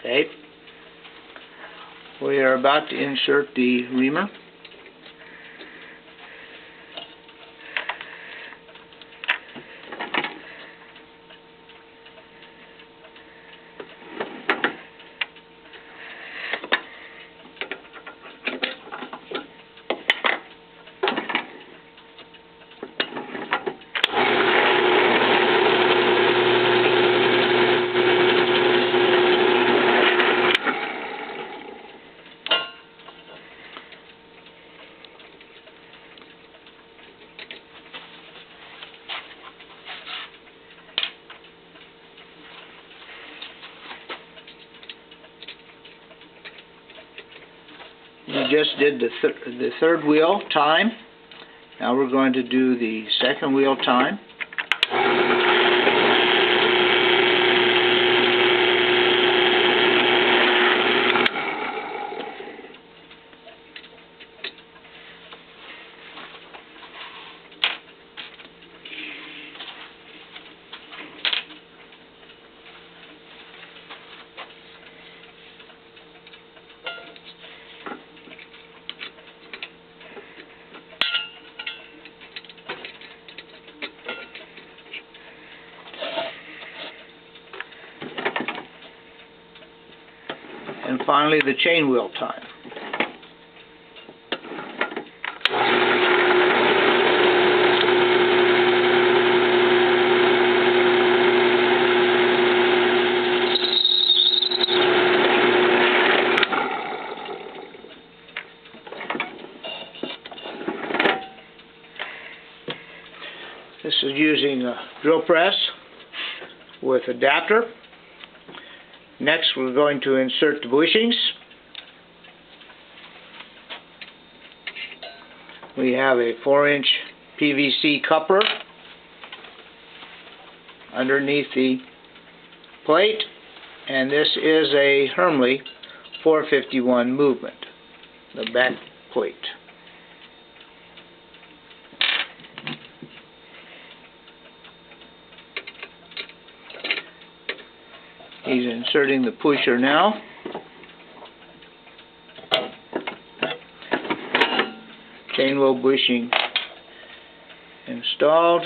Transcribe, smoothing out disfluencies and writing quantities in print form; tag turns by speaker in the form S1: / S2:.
S1: Okay. We are about to insert the reamer. We just did the third wheel time. Now we're going to do the second wheel time. And finally, the chain wheel time. This is using a drill press with adapter. Next, we're going to insert the bushings. We have a 4-inch PVC coupler underneath the plate, and this is a Hermle 451 movement, the back plate. He's inserting the pusher now. Chain wheel bushing installed.